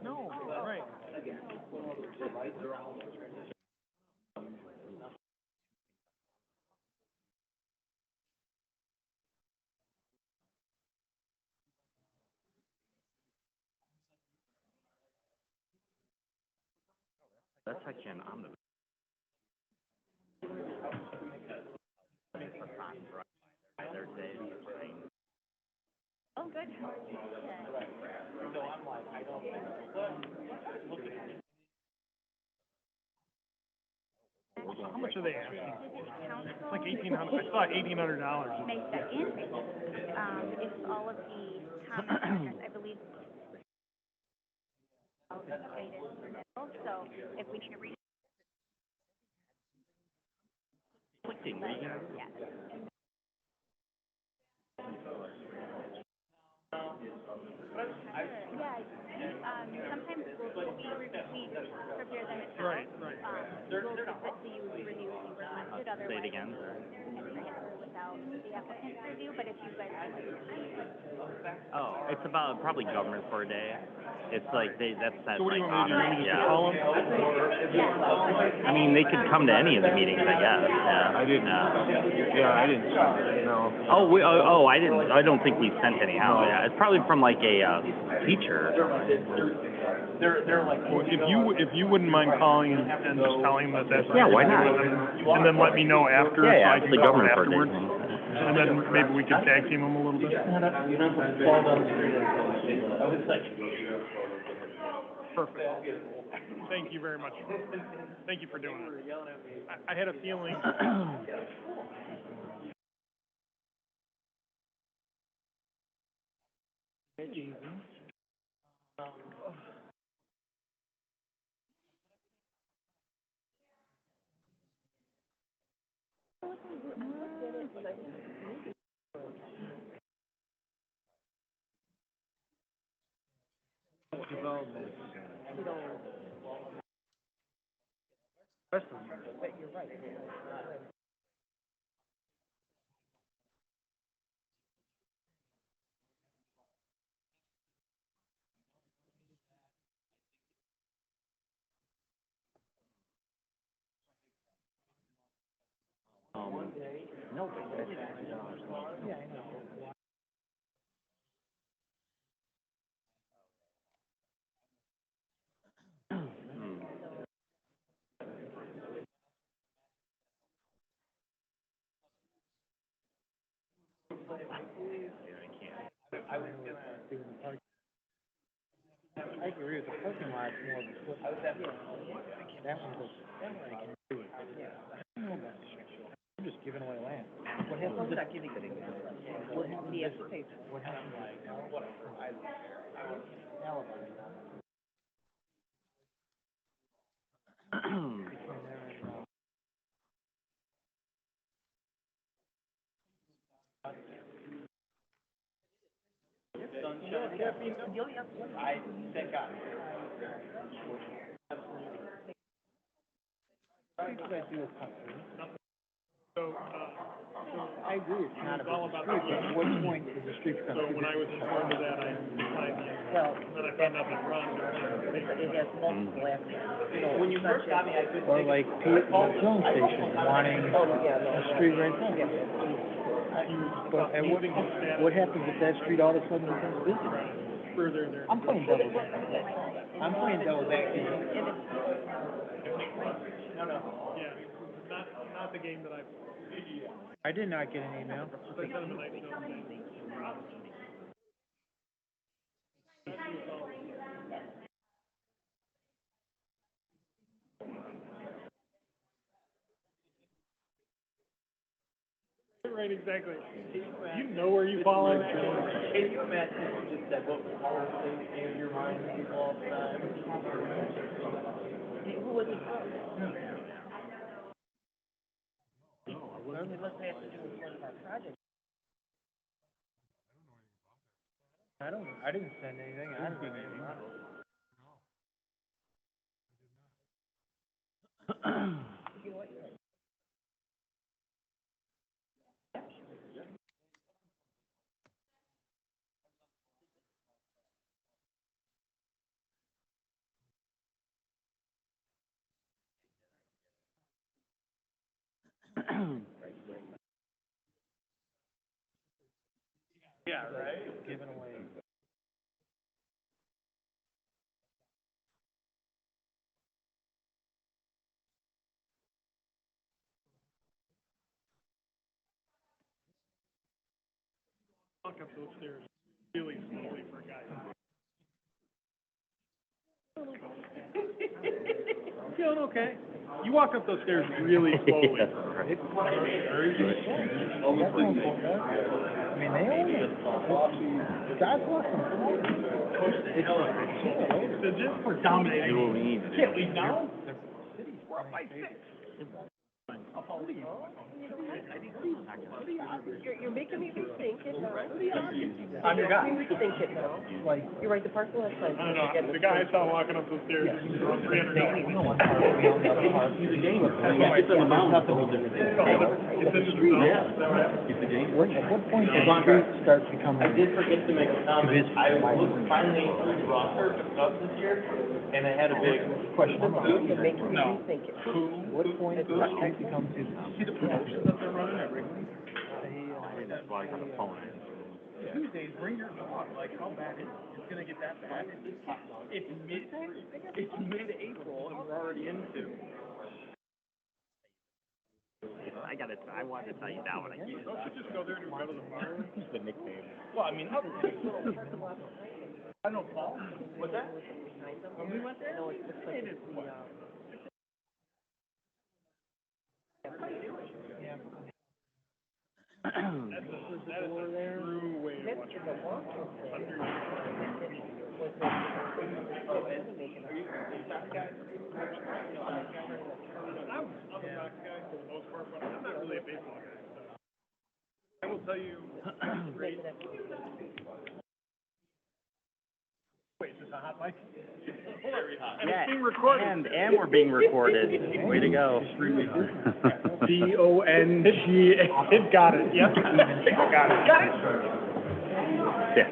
No, right. That's actually an omnibus. Their day is fine. Oh, good. So I'm like, I don't think how much are they asking for? It's like $1,800. I saw $1,800. Make that in. It's all of the common address, I believe. So if we need to read Clicking, Regan. yes. Yeah, sometimes we prepare them at Right. we'll submit to you review if you requested, otherwise. Say it again. Without the applicant's review, but if you guys Oh, it's about probably government for a day. It's like that's So what do you want me to do? You want me to just yeah. call them? I mean, they could come to any of the meetings, I guess. Yeah. I didn't. Yeah, I didn't. No. Oh, I didn't. I don't think we sent any out. Yeah, it's probably from like a teacher. They're like, well, if you wouldn't mind calling and just telling them that that's Yeah, why not? and then let me know after, so I can the call government for a afterwards, day. and then maybe we can tag team them a little bit. Perfect. Thank you very much. Thank you for doing it. I had a feeling. Development. You're right. No, but that's $60. Yeah, I know. I agree with the parking lot's more of a foot. That one goes, that one I can do it. I don't know about this. I'm just giving away land. What happens if, what happens if, what happens I thank God. So, I agree, it's not it's all about about the street, but at what point is the street become? so when I was informed of that, I signed the, Well, then I found out that Ron. it has multiple aspects. When you first got me, I couldn't. Or like Pete, the filling station, wanting a street right there. But at what happens if that street all of a sudden becomes business? Further there. I'm playing devil's advocate. I'm playing devil's advocate. Yeah, not the game that I. I did not get an email. I sent him a nice note saying, right, exactly. You know where you fall in. Can you imagine if you just said what all things came to your mind all the time? Who was it? It must have to do with one of our projects. I didn't send anything. I didn't get anything. Yeah, right? Giving away. Walk up those stairs really slowly for a guy. Feeling okay. You walk up those stairs really slowly. Yeah, right. I mean, they only, God bless them. So just for dominating. You will need. Can't leave now. We're up by 6. You're making me rethink it now. I'm your guy. Rethink it now. Like, You're right, the parcel has time. I don't know. The guy I saw walking up those stairs is around $300. we don't want to park, we don't have to park. He's a gamer. It's on the mountain, it's a whole different thing. It's in the street. He's a gamer. At what point does the street start becoming? I did forget to make a comment. Division. I looked finally through the roster for Cubs this year, and I had a big Question You're mark. making me No. rethink it. What point does the street become to? See the promotions that they're running at Wrigley? That's why I got a phone. Tuesdays, bring your dog. Like, how bad is it? It's gonna get that bad. It's mid-April, and we're already into. I wanted to tell you that one. I can't. Don't you just go there to go to the bar? It's the nickname. Well, I mean, I know Paul. What's that? When we went there, No, it looks like it's the, That is a true way to watch it. I'm a back guy for the most part, but I'm not really a baseball guy. So I will tell you, great. Wait, is this a hot mic? Very hot. And it's being recorded. And we're being recorded. Way to go. D-O-N-G. Got it. Yep. Got it. Got it. Yeah.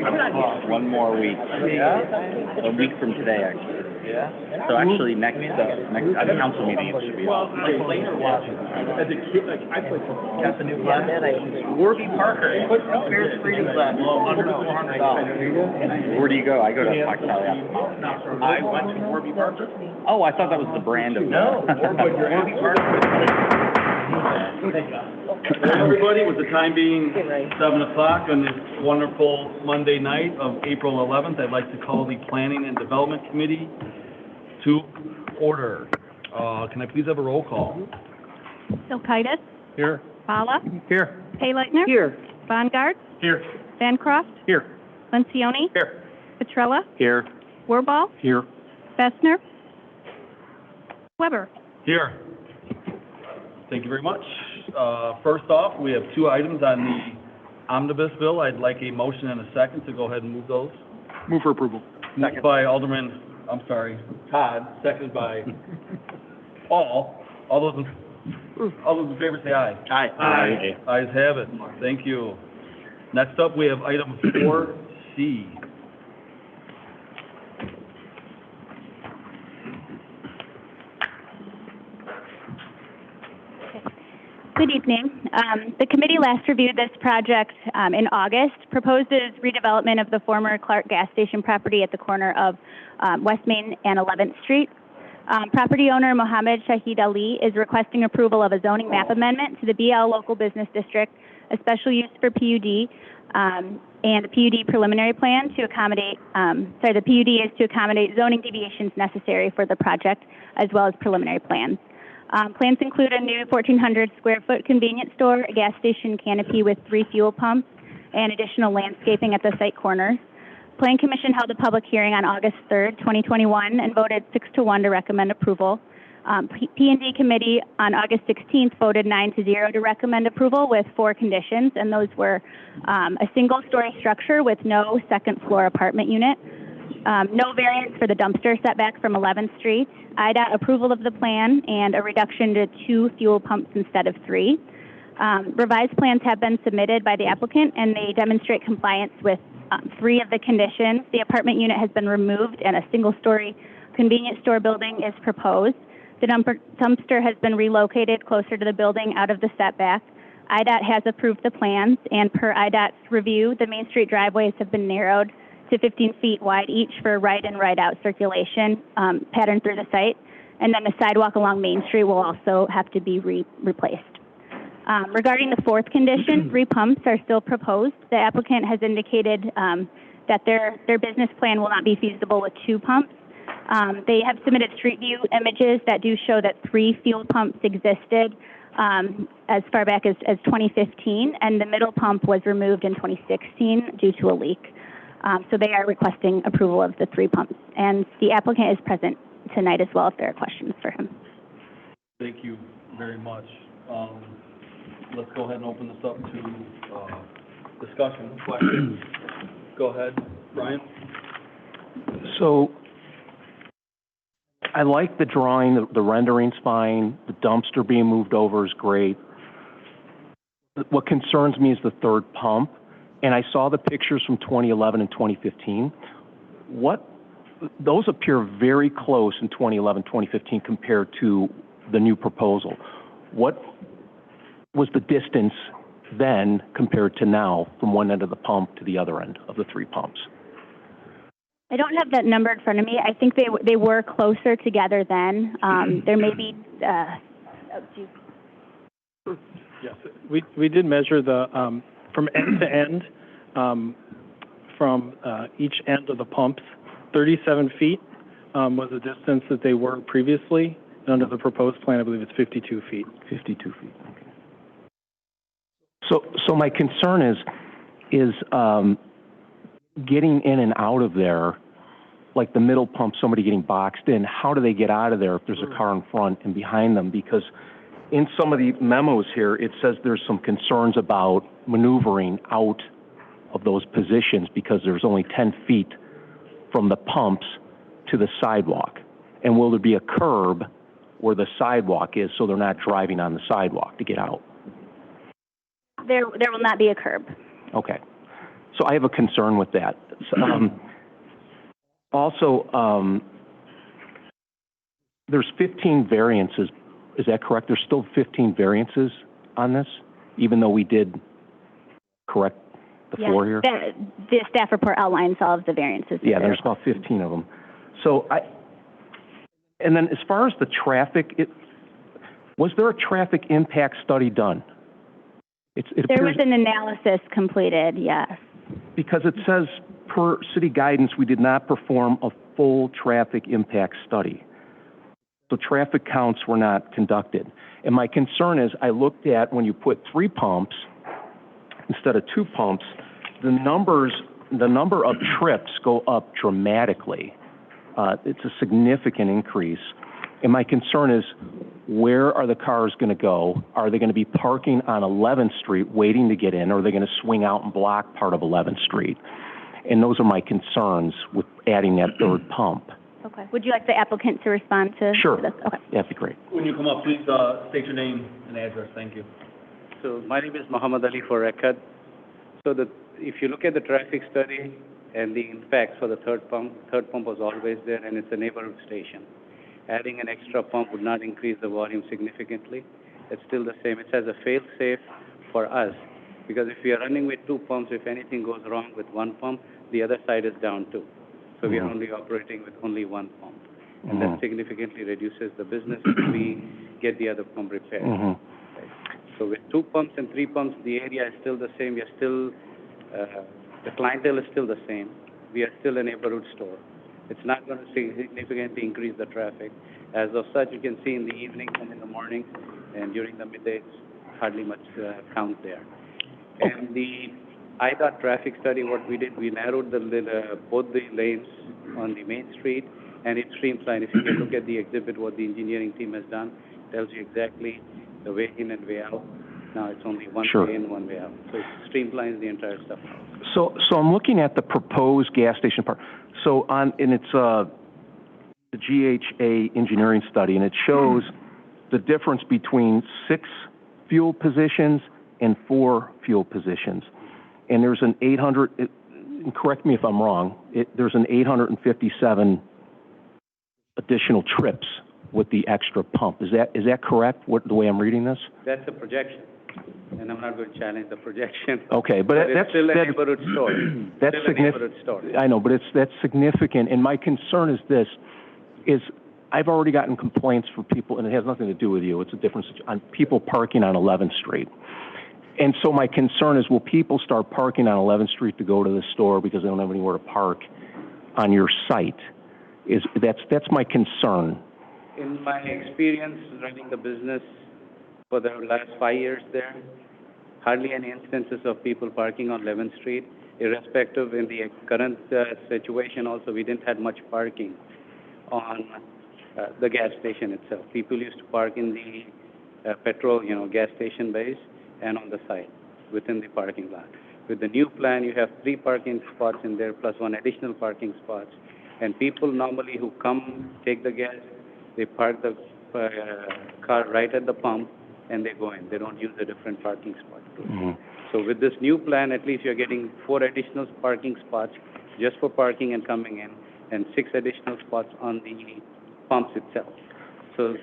I'm not One more week. A week from today, actually. Yeah. So actually, next council meeting it should be off. As a kid, like, I played football. Got the new class. Warby Parker, put Bears Freedom Class under $400. Where do you go? I go to Fox Valley. I went to Warby Parker. Oh, I thought that was the brand of No, but Warby Parker. Everybody, with the time being 7 o'clock on this wonderful Monday night of April 11th, I'd like to call the Planning and Development Committee to order. Can I please have a roll call? Silkitis, Here. Bala, Here. Hayleitner. Here. Bongard, Here. Bancroft, Here. Lencioni, Here. Petrella, Here. Wirball, Here. Fessner, Weber. Here. Thank you very much. First off, we have 2 items on the omnibus bill. I'd like a motion and a second to go ahead and move those. Move for approval. Moved by Todd, seconded by Paul. All those in favor say aye. Aye. Ayes have it. Thank you. Next up, we have item 4C. Good evening. The committee last reviewed this project in August, proposes redevelopment of the former Clark gas station property at the corner of West Main and 11th Street. Property owner Mohammed Shahid Ali is requesting approval of a zoning map amendment to the BL Local Business District, a special use for PUD, and a PUD preliminary plan to accommodate, the PUD is to accommodate zoning deviations necessary for the project, as well as preliminary plans. Plans include a new 1,400 square foot convenience store, a gas station canopy with 3 fuel pumps, and additional landscaping at the site corners. Plan Commission held a public hearing on August 3rd, 2021, and voted 6-1 to recommend approval. P&D Committee on August 16th voted 9-0 to recommend approval with 4 conditions, and those were a single-story structure with no second-floor apartment unit, no variance for the dumpster setback from 11th Street, IDOT approval of the plan, and a reduction to 2 fuel pumps instead of 3. Revised plans have been submitted by the applicant, and they demonstrate compliance with 3 of the conditions. The apartment unit has been removed, and a single-story convenience store building is proposed. The dumpster has been relocated closer to the building out of the setback. IDOT has approved the plans, and per IDOT's review, the Main Street driveways have been narrowed to 15 feet wide each for right and right out circulation patterned through the site. And then the sidewalk along Main Street will also have to be replaced. Regarding the 4th condition, 3 pumps are still proposed. The applicant has indicated that their business plan will not be feasible with 2 pumps. They have submitted street view images that do show that 3 fuel pumps existed as far back as 2015, and the middle pump was removed in 2016 due to a leak. So they are requesting approval of the 3 pumps. And the applicant is present tonight as well if there are questions for him. Thank you very much. Let's go ahead and open this up to discussion, questions. Go ahead, Brian. So I like the drawing, the rendering's fine, the dumpster being moved over is great. What concerns me is the 3rd pump, and I saw the pictures from 2011 and 2015. Those appear very close in 2011, 2015 compared to the new proposal. What was the distance then compared to now from one end of the pump to the other end of the 3 pumps? I don't have that number in front of me. I think they were closer together then. There may be. Yes, we did measure the from end to end, from each end of the pumps. 37 feet was the distance that they were previously. And under the proposed plan, I believe it's 52 feet. 52 feet. Okay. So my concern is getting in and out of there, like the middle pump, somebody getting boxed in. How do they get out of there if there's a car in front and behind them? Because in some of the memos here, it says there's some concerns about maneuvering out of those positions because there's only 10 feet from the pumps to the sidewalk. And will there be a curb where the sidewalk is so they're not driving on the sidewalk to get out? There will not be a curb. Okay. So I have a concern with that. Also, there's 15 variances. Is that correct? There's still 15 variances on this, even though we did correct the 4 here? The staff report outlines all of the variances. Yeah, there's about 15 of them. So and then as far as the traffic, was there a traffic impact study done? There was an analysis completed, yes. Because it says, per city guidance, we did not perform a full traffic impact study. So traffic counts were not conducted. And my concern is, I looked at when you put 3 pumps instead of 2 pumps, the number of trips go up dramatically. It's a significant increase. And my concern is, where are the cars going to go? Are they going to be parking on 11th Street waiting to get in, or are they going to swing out and block part of 11th Street? And those are my concerns with adding that 3rd pump. Okay. Would you like the applicant to respond to Sure. this? Okay. That'd be great. When you come up, please state your name and address. Thank you. So my name is Muhammad Ali for record. So if you look at the traffic study and the impacts for the 3rd pump was always there, and it's a neighborhood station. Adding an extra pump would not increase the volume significantly. It's still the same. It has a fail-safe for us, because if we are running with 2 pumps, if anything goes wrong with 1 pump, the other side is down too. So we are only operating with only 1 pump. And that significantly reduces the business if we get the other pump repaired. Right? So with 2 pumps and 3 pumps, the area is still the same. We are still, the clientele is still the same. We are still a neighborhood store. It's not going to significantly increase the traffic. As of such, you can see in the evenings and in the mornings and during the middays, hardly much count there. And the IDOT traffic study, what we did, we narrowed both the lanes on the Main Street, and it streamlined. If you can look at the exhibit, what the engineering team has done, tells you exactly the way in and way out. Now it's only one Sure. way in, one way out. So it streamlines the entire stuff. So I'm looking at the proposed gas station part. So and it's the GHA engineering study, and it shows the difference between 6 fuel positions and 4 fuel positions. And there's an 800, and correct me if I'm wrong, there's an 857 additional trips with the extra pump. Is that correct, the way I'm reading this? That's a projection, and I'm not going to challenge the projection. Okay, but It's that's still a neighborhood store. That's Still a neighborhood store. significant. I know, but that's significant. And my concern is this: I've already gotten complaints for people, and it has nothing to do with you. It's a difference on people parking on 11th Street. And so my concern is, will people start parking on 11th Street to go to the store because they don't have anywhere to park on your site? That's my concern. In my experience running the business for the last 5 years there, hardly any instances of people parking on 11th Street. Irrespective in the current situation also, we didn't have much parking on the gas station itself. People used to park in the petrol, gas station bays and on the side within the parking lot. With the new plan, you have 3 parking spots in there plus 1 additional parking spot. And people normally who come take the gas, they park the car right at the pump and they go in. They don't use a different parking spot. Mm-hmm. So with this new plan, at least you're getting 4 additional parking spots just for parking and coming in, and 6 additional spots on the pumps itself. So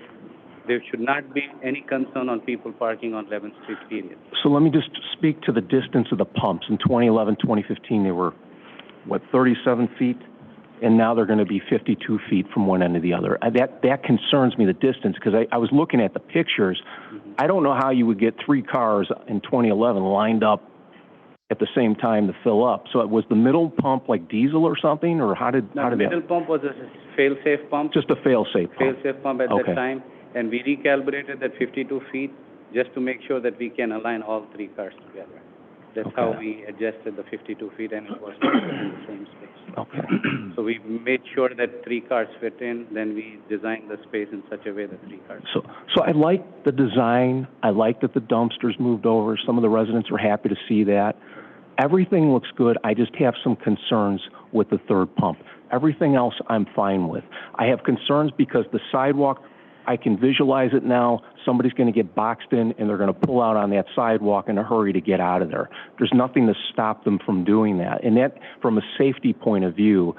there should not be any concern on people parking on 11th Street, period. So let me just speak to the distance of the pumps. In 2011, 2015, they were, 37 feet? And now they're going to be 52 feet from one end to the other. That concerns me, the distance, because I was looking at the pictures. Mm-hmm. I don't know how you would get 3 cars in 2011 lined up at the same time to fill up. So was the middle pump like diesel or something, or how did The middle pump was a fail-safe pump. Just a fail-safe pump. Fail-safe pump at that time, and we recalibrated that 52 feet just to make sure that we can align all 3 cars together. That's how we adjusted the 52 feet, and it was in the same space. Okay. So we made sure that 3 cars fit in, then we designed the space in such a way that 3 cars. So I like the design. I like that the dumpsters moved over. Some of the residents are happy to see that. Everything looks good. I just have some concerns with the 3rd pump. Everything else I'm fine with. I have concerns because the sidewalk, I can visualize it now. Somebody's going to get boxed in, and they're going to pull out on that sidewalk in a hurry to get out of there. There's nothing to stop them from doing that. And that, from a safety point of view,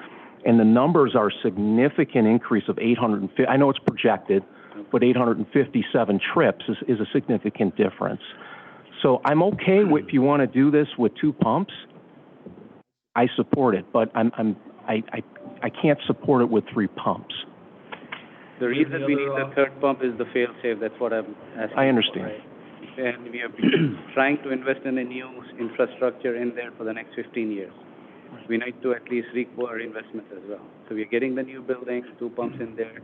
and the numbers are significant increase of 850. I know it's projected, but 857 trips is a significant difference. So I'm okay if you want to do this with 2 pumps. I support it, but I can't support it with 3 pumps. The reason we need the 3rd pump is the fail-safe. That's what I'm asking. I understand. For, right? And we are trying to invest in a new infrastructure in there for the next 15 years. We need to at least recoup our investment as well. So we're getting the new buildings, 2 pumps in there.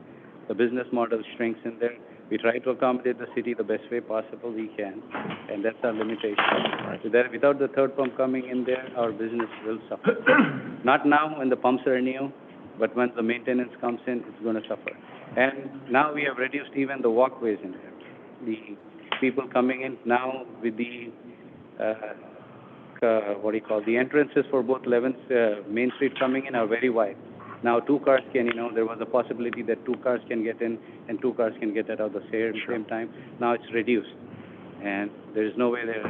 The business model shrinks in there. We try to accommodate the city the best way possible we can, and that's our limitation. Right. So that without the 3rd pump coming in there, our business will suffer. Not now when the pumps are new, but when the maintenance comes in, it's going to suffer. And now we have reduced even the walkways in there. The people coming in now with the, the entrances for both 11th Main Street coming in are very wide. Now 2 cars can, there was a possibility that 2 cars can get in and 2 cars can get out at the same time. Now it's reduced. And there's no way there,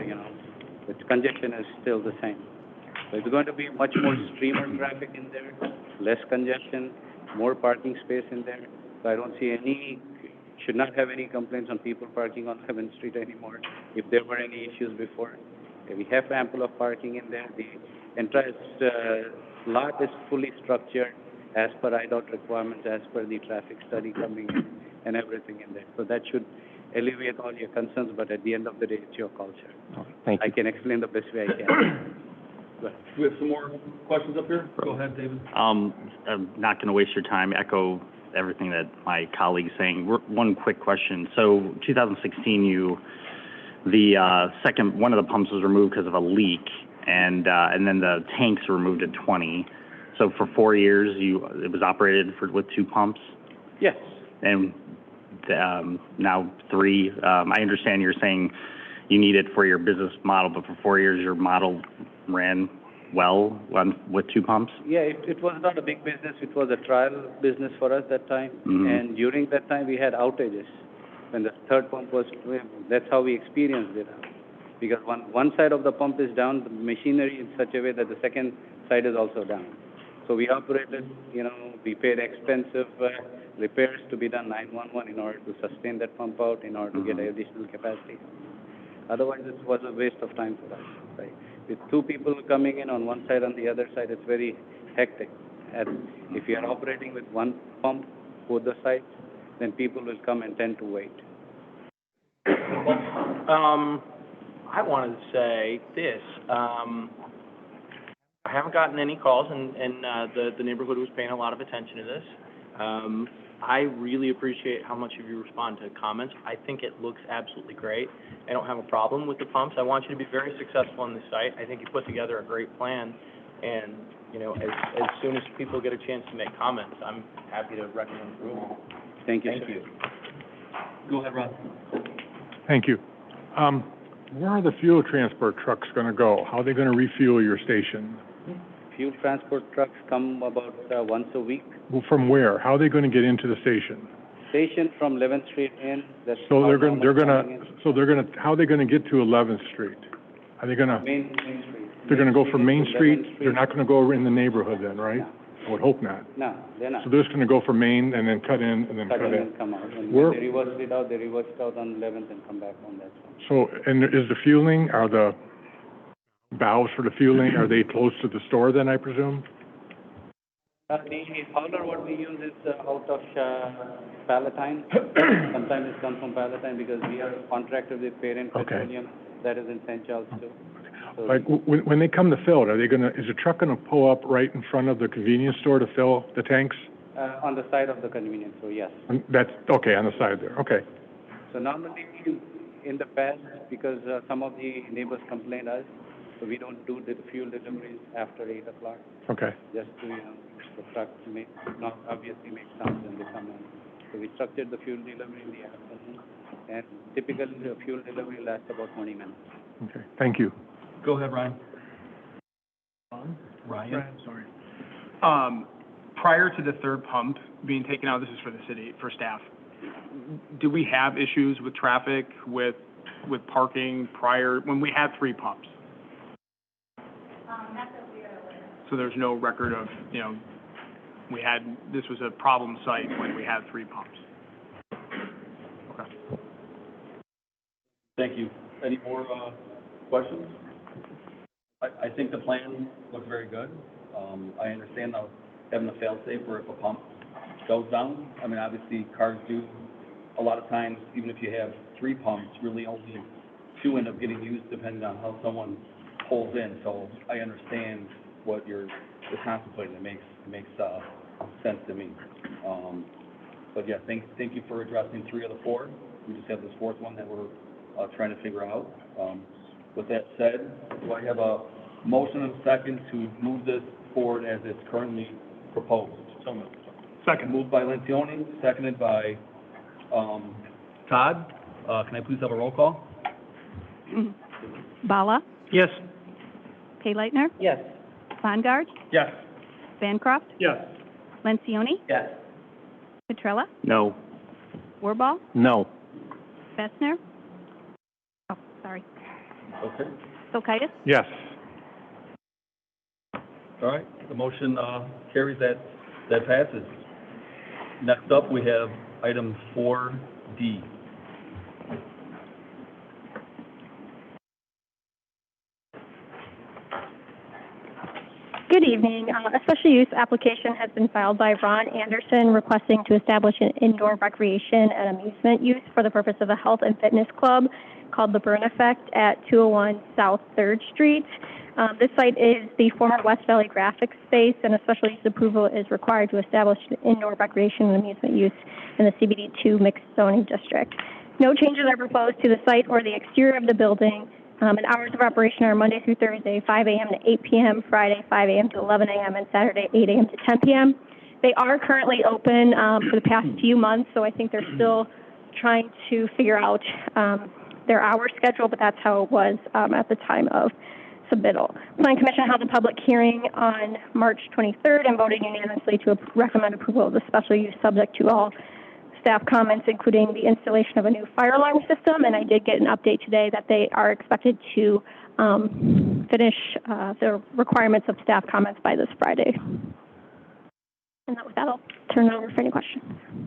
the congestion is still the same. So it's going to be much more streamer traffic in there, less congestion, more parking space in there. So I don't see should not have any complaints on people parking on 11th Street anymore. If there were any issues before, we have ample of parking in there. The entire lot is fully structured as per IDOT requirements, as per the traffic study coming in and everything in there. So that should alleviate all your concerns, but at the end of the day, it's your culture. Thank you. I can explain the best way I can. Do we have some more questions up here? Go ahead, David. I'm not going to waste your time, echo everything that my colleague's saying. One quick question. So 2016, one of the pumps was removed because of a leak, and then the tanks were removed at 20. So for 4 years, it was operated with 2 pumps? Yes. And now 3. I understand you're saying you need it for your business model, but for 4 years, your model ran well with 2 pumps? Yeah, it was not a big business. It was a trial business for us that time. Mhm. And during that time, we had outages. When the third pump was, that's how we experienced it. Because one side of the pump is down, the machinery in such a way that the second side is also down. So we operated, we paid expensive repairs to be done 911 in order to sustain that pump out, in order to get additional capacity. Otherwise, it was a waste of time for us, right? With 2 people coming in on one side, on the other side, it's very hectic. And if you are operating with one pump, both the sides, then people will come and tend to wait. I wanted to say this. I haven't gotten any calls, and the neighborhood was paying a lot of attention to this. I really appreciate how much of you respond to comments. I think it looks absolutely great. I don't have a problem with the pumps. I want you to be very successful on the site. I think you put together a great plan, and as soon as people get a chance to make comments, I'm happy to recommend approval. Thank you. Thank you. Go ahead, Ron. Thank you. Where are the fuel transport trucks going to go? How are they going to refuel your station? Fuel transport trucks come about once a week. Well, from where? How are they going to get into the station? Station from 11th Street in. That's So how they're normal going coming in. to, how are they going to get to 11th Street? Are they going to, Main Street. they're going to go from Main to Street? 11th They're not going to go in the neighborhood then, right? No. I would hope not. No, they're not. So they're just going to go from Main and then cut in and then Cut cut in in. and come out. And Where- when they reversed it out, they reversed it out on 11th and come back on that one. So, and is the fueling, are the valves for the fueling, are they close to the store then, I presume? The hauler what we use is out of Palatine. Sometimes it comes from Palatine because we are contracted with Parent Okay. Petroleum. That is in St. Charles too. So Like, when they come to fill it, are they gonna, is the truck gonna pull up right in front of the convenience store to fill the tanks? on the side of the convenience store, yes. That's, okay, on the side there, okay. So normally, in the past, because some of the neighbors complained us, so we don't do the fuel deliveries after 8 o'clock, Okay, just to, the truck may not obviously make sound when they come in. So we structured the fuel delivery in the afternoon, and typically the fuel delivery lasts about 20 minutes. okay, thank you. Go ahead, Ryan. Ryan? Sorry. Prior to the third pump being taken out, this is for the city, for staff, did we have issues with traffic, with parking prior, when we had 3 pumps? So there's no record of, this was a problem site when we had 3 pumps? Okay. Thank you. Any more questions? I think the plan looks very good. I understand now having a fail-safe where if a pump goes down, I mean, obviously cars do, a lot of times, even if you have 3 pumps, really only 2 end up getting used depending on how someone pulls in. So I understand what you're contemplating. It makes sense to me. But yeah, thank you for addressing 3 of the 4. We just have this 4th one that we're trying to figure out. With that said, do I have a motion and a second to move this forward as it's currently proposed? So moved. Second. Moved by Lencioni, seconded by Todd. Can I please have a roll call? Bala, Yes. Payleitner, Yes. Bongard, Yes. Bancroft, Yes. Lencioni, Yes. Petrella, No. Wirball, No. Fessner. Oh, sorry. Okay. Sokaitis, Yes. All right, the motion carries, that passes. Next up, we have item 4D. Good evening. A special use application has been filed by Ron Anderson requesting to establish an indoor recreation and amusement use for the purpose of a health and fitness club called the Burn Effect at 201 South 3rd Street. This site is the former West Valley Graphics space, and a special use approval is required to establish an indoor recreation and amusement use in the CBD2 mixed zoning district. No changes are proposed to the site or the exterior of the building. And hours of operation are Monday through Thursday, 5 a.m. to 8 p.m., Friday, 5 a.m. to 11 a.m., and Saturday, 8 a.m. to 10 p.m. They are currently open for the past few months, so I think they're still trying to figure out their hour schedule, but that's how it was at the time of submittal. Plan Commission held a public hearing on March 23rd and voted unanimously to recommend approval of the special use subject to all staff comments, including the installation of a new fire alarm system. And I did get an update today that they are expected to finish the requirements of staff comments by this Friday. And with that, I'll turn it over for any questions.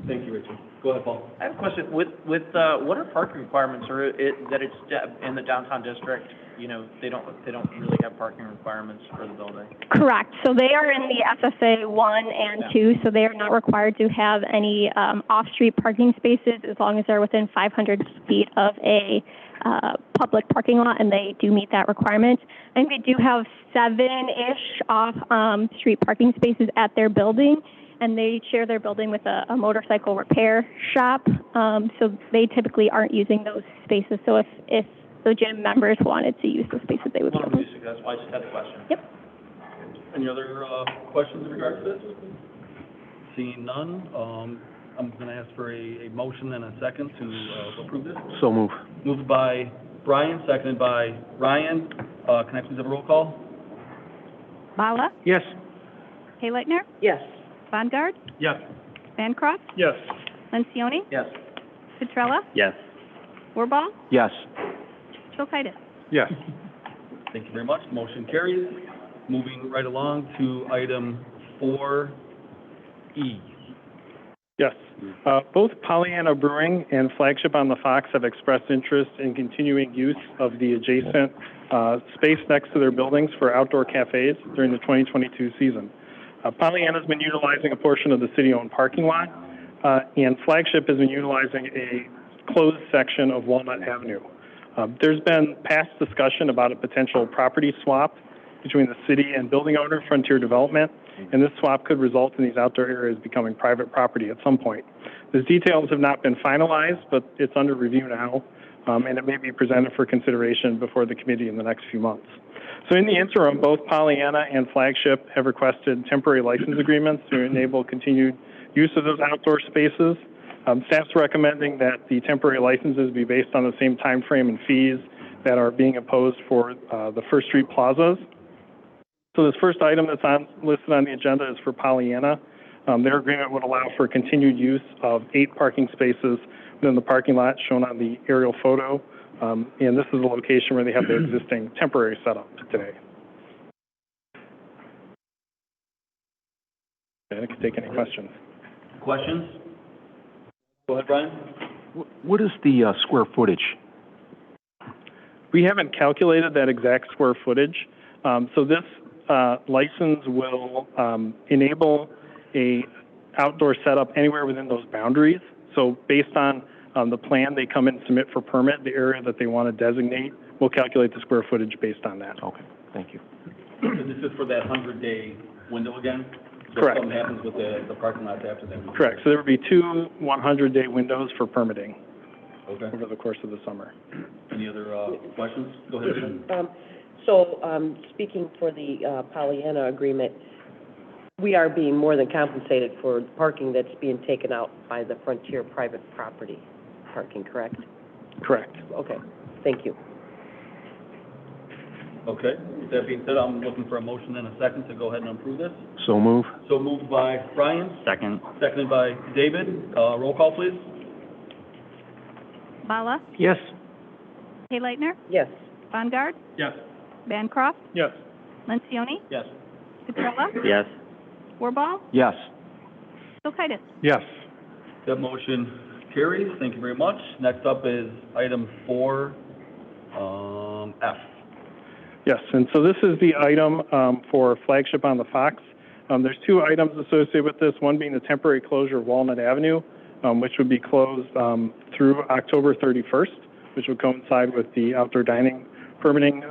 Thank you, Rachel. Go ahead, Paul. I have a question. With what are parking requirements, or that it's in the downtown district? You know, they don't really have parking requirements for the building. Correct. So they are in the SSA 1 and 2, so they are not required to have any off-street parking spaces as long as they're within 500 feet of a public parking lot, and they do meet that requirement. And they do have 7-ish off-street parking spaces at their building, and they share their building with a motorcycle repair shop, so they typically aren't using those spaces. So if the gym members wanted to use those spaces, they would be able to. That's why I just had the question. Yep. Any other questions in regards to this? Seeing none, I'm going to ask for a motion and a second to approve this. So move. Moved by Brian, seconded by Ryan. Can I please have a roll call? Bala, Yes. Hayleitner, Yes. Bonegard, Yes. Bancroft, Yes. Lencioni, Yes. Petrella, Yes. Wirball, Yes. Kulkaitis. Yes. Thank you very much. Motion carries. Moving right along to item 4E. Yes. Both Pollyanna Brewing and Flagship on the Fox have expressed interest in continuing use of the adjacent space next to their buildings for outdoor cafes during the 2022 season. Pollyanna's been utilizing a portion of the city-owned parking lot, and Flagship has been utilizing a closed section of Walnut Avenue. There's been past discussion about a potential property swap between the city and building owner Frontier Development, and this swap could result in these outdoor areas becoming private property at some point. The details have not been finalized, but it's under review now, and it may be presented for consideration before the committee in the next few months. So in the interim, both Pollyanna and Flagship have requested temporary license agreements to enable continued use of those outdoor spaces. Staff's recommending that the temporary licenses be based on the same time frame and fees that are being imposed for the First Street plazas. So this first item that's listed on the agenda is for Pollyanna. Their agreement would allow for continued use of 8 parking spaces within the parking lot shown on the aerial photo. And this is the location where they have their existing temporary setup today. Okay, I can take any questions. Questions? Go ahead, Brian. What is the square footage? We haven't calculated that exact square footage. So this license will enable a outdoor setup anywhere within those boundaries. So based on the plan they come in and submit for permit, the area that they want to designate, we'll calculate the square footage based on that. Okay, thank you. And this is for that 100-day window again? So Correct. if something happens with the parking lot after that? Correct. So there would be 2 100-day windows for permitting Okay. over the course of the summer. Any other questions? Go ahead, Rachel. Speaking for the Pollyanna agreement, we are being more than compensated for the parking that's being taken out by the Frontier private property parking, correct? Correct. Okay, thank you. Okay. With that being said, I'm looking for a motion and a second to go ahead and approve this. So move. So moved by Brian, Second. seconded by David. Roll call, please. Bala, Yes. Hayleitner, Yes. Bonegard, Yes. Bancroft, Yes. Lencioni, Yes. Petrella, Yes. Wirball, Yes. Kulkaitis. Yes. That motion carries. Thank you very much. Next up is item 4F. Yes, and so this is the item for Flagship on the Fox. There's 2 items associated with this, one being the temporary closure of Walnut Avenue, which would be closed through October 31st, which would coincide with the outdoor dining permitting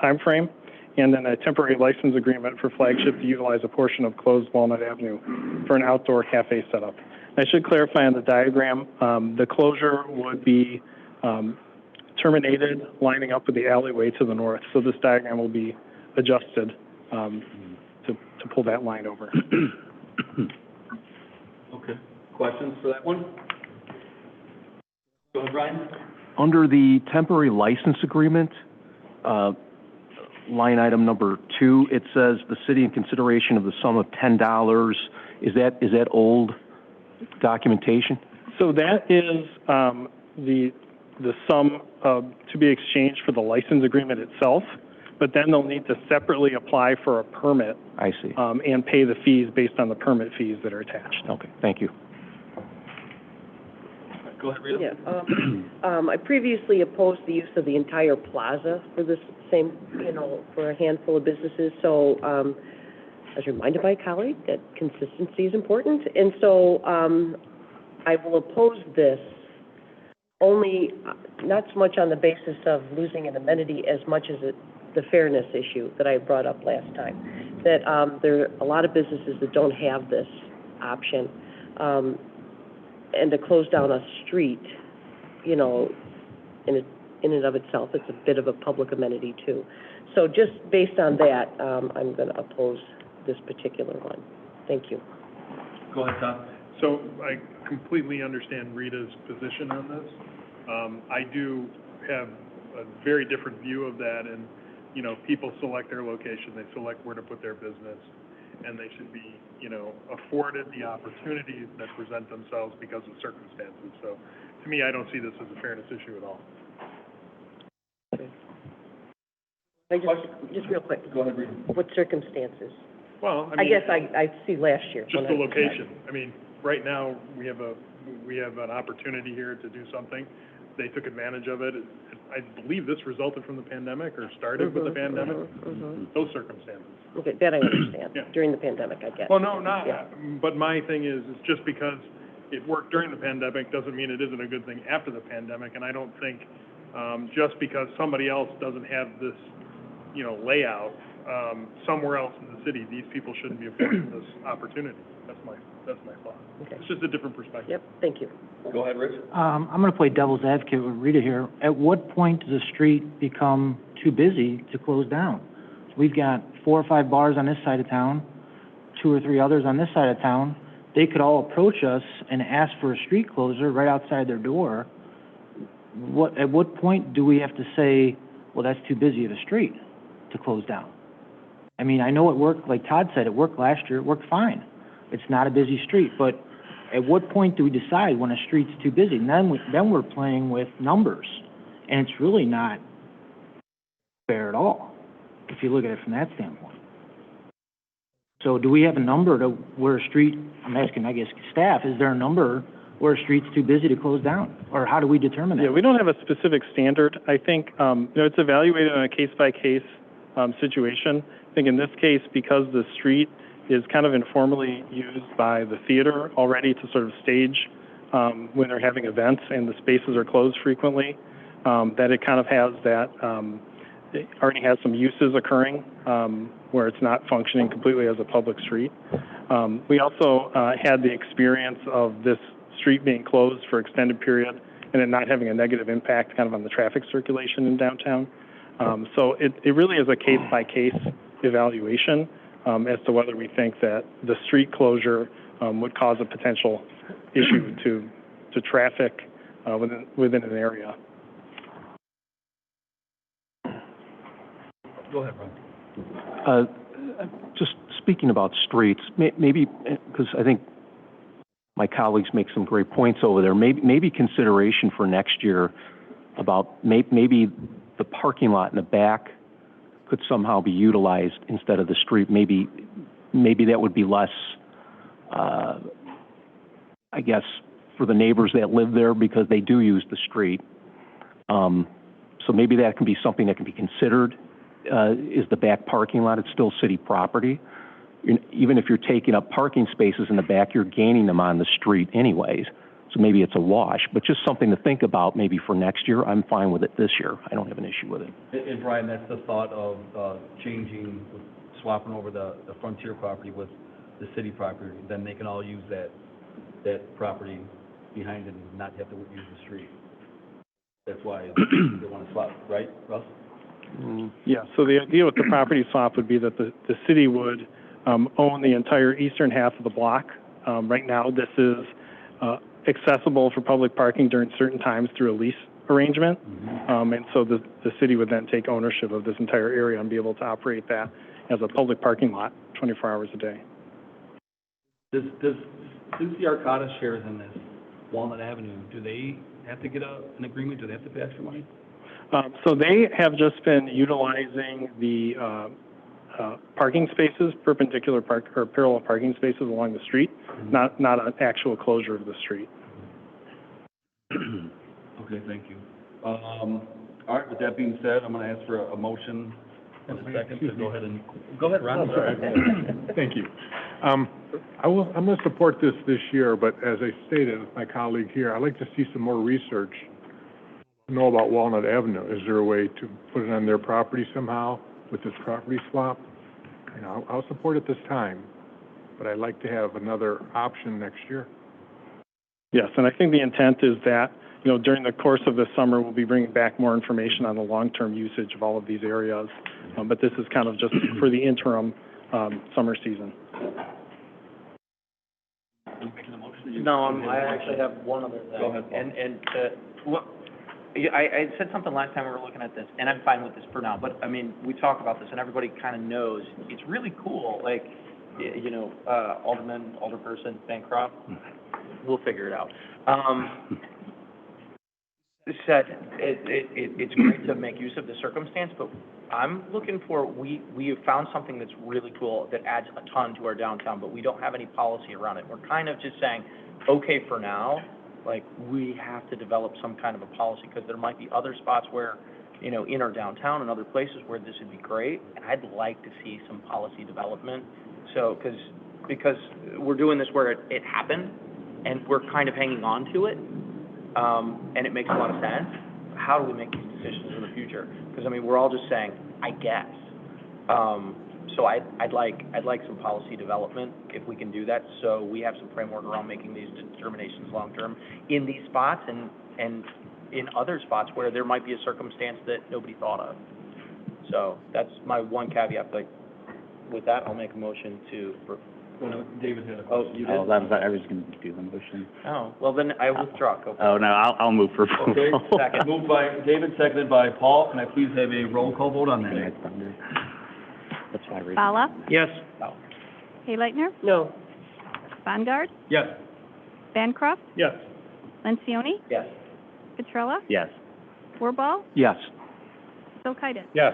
timeframe, and then a temporary license agreement for Flagship to utilize a portion of closed Walnut Avenue for an outdoor cafe setup. I should clarify on the diagram, the closure would be terminated lining up with the alleyway to the north, so this diagram will be adjusted to pull that line over. Okay. Questions for that one? Go ahead, Brian. Under the temporary license agreement, line item number 2, it says the city in consideration of the sum of $10. Is that old documentation? So that is the sum to be exchanged for the license agreement itself, but then they'll need to separately apply for a permit. I see. And pay the fees based on the permit fees that are attached. Okay, thank you. Go ahead, Rita. Yeah, I previously opposed the use of the entire plaza for this same, for a handful of businesses. So, I was reminded by a colleague that consistency is important. And so, I will oppose this only, not so much on the basis of losing an amenity as much as the fairness issue that I brought up last time. That, there are a lot of businesses that don't have this option. And to close down a street, in and of itself, it's a bit of a public amenity too. So just based on that, I'm going to oppose this particular one. Thank you. Go ahead, Tom. So I completely understand Rita's position on this. I do have a very different view of that, and, people select their location, they select where to put their business, and they should be, afforded the opportunities that present themselves because of circumstances. So to me, I don't see this as a fairness issue at all. Just real quick. Go ahead, Rita. What circumstances? Well, I guess I see last year. Just the location. I mean, right now, we have an opportunity here to do something. They took advantage of it. I believe this resulted from the pandemic or started with the pandemic. Those circumstances. Okay, that I understand. Yeah. During the pandemic, I guess. Well, no, not, Yeah. but my thing is just because it worked during the pandemic doesn't mean it isn't a good thing after the pandemic. And I don't think, just because somebody else doesn't have this, layout, somewhere else in the city, these people shouldn't be afforded this opportunity. That's my thought. Okay. It's just a different perspective. Yep, thank you. Go ahead, Rich. I'm going to play devil's advocate with Rita here. At what point does a street become too busy to close down? We've got 4 or 5 bars on this side of town, 2 or 3 others on this side of town. They could all approach us and ask for a street closure right outside their door. At what point do we have to say, well, that's too busy of a street to close down? I mean, I know it worked, like Todd said, it worked last year, it worked fine. It's not a busy street, but at what point do we decide when a street's too busy? And then we're playing with numbers, and it's really not fair at all, if you look at it from that standpoint. So do we have a number to where a street, I'm asking, I guess, staff, is there a number where a street's too busy to close down? Or how do we determine that? Yeah, we don't have a specific standard. I think, it's evaluated on a case-by-case situation. I think in this case, because the street is kind of informally used by the theater already to sort of stage when they're having events and the spaces are closed frequently, that it kind of has that, it already has some uses occurring where it's not functioning completely as a public street. We also had the experience of this street being closed for extended period and it not having a negative impact kind of on the traffic circulation in downtown. So it really is a case-by-case evaluation as to whether we think that the street closure would cause a potential issue to traffic within an area. Go ahead, Ron. Just speaking about streets, maybe, because I think my colleagues make some great points over there, maybe consideration for next year about maybe the parking lot in the back could somehow be utilized instead of the street. Maybe that would be less, I guess, for the neighbors that live there because they do use the street. So maybe that can be something that can be considered. Is the back parking lot, it's still city property. Even if you're taking up parking spaces in the back, you're gaining them on the street anyways. So maybe it's a wash, but just something to think about maybe for next year. I'm fine with it this year. I don't have an issue with it. And Brian, that's the thought of swapping over the Frontier property with the city property. Then they can all use that property behind it and not have to use the street. That's why they want to swap, right, Russ? Yeah, so the idea with the property swap would be that the city would own the entire eastern half of the block. Right now, this is accessible for public parking during certain times through a lease arrangement. And so the city would then take ownership of this entire area and be able to operate that as a public parking lot 24 hours a day. Since the Arcata shares in this Walnut Avenue, do they have to get an agreement? Do they have to pay extra money? So they have just been utilizing the parking spaces, perpendicular or parallel parking spaces along the street, not an actual closure of the street. Okay, thank you. All right, with that being said, I'm going to ask for a motion in a second to go ahead, Ron. Sorry. Thank you. I'm going to support this year, but as I stated with my colleague here, I'd like to see some more research to know about Walnut Avenue. Is there a way to put it on their property somehow with this property swap? You know, I'll support it this time, but I'd like to have another option next year. Yes, and I think the intent is that, you know, during the course of the summer, we'll be bringing back more information on the long-term usage of all of these areas. But this is kind of just for the interim summer season. No, I actually have one other thing. Go ahead, Paul. I said something last time we were looking at this, and I'm fine with this for now, but, I mean, we talk about this, and everybody kind of knows, it's really cool, like, you know, Alderperson Bancroft, we'll figure it out. Said it's great to make use of the circumstance, but I'm looking for, we have found something that's really cool that adds a ton to our downtown, but we don't have any policy around it. We're kind of just saying, okay, for now, like, we have to develop some kind of a policy, because there might be other spots where, you know, in our downtown and other places where this would be great, and I'd like to see some policy development. So, because we're doing this where it happened, and we're kind of hanging on to it, and it makes a lot of sense. How do we make these decisions in the future? Because, I mean, we're all just saying, I guess. So I'd like some policy development, if we can do that, so we have some framework around making these determinations long-term in these spots and in other spots where there might be a circumstance that nobody thought of. So that's my one caveat, but with that, I'll make a motion to... Well, David had a question. Oh, you did? Oh, I was going to do the motion. Oh, well, then I withdraw. Go for it. Oh, no, I'll move for approval. Okay, second. Moved by David, seconded by Paul. Can I please have a roll call vote on that? That's why I read. Bala? Yes. Hayleitner? No. Bongard? Yes. Bancroft? Yes. Lencioni? Yes. Petrella? Yes. Wirball? Yes. Silkaitis? Yes.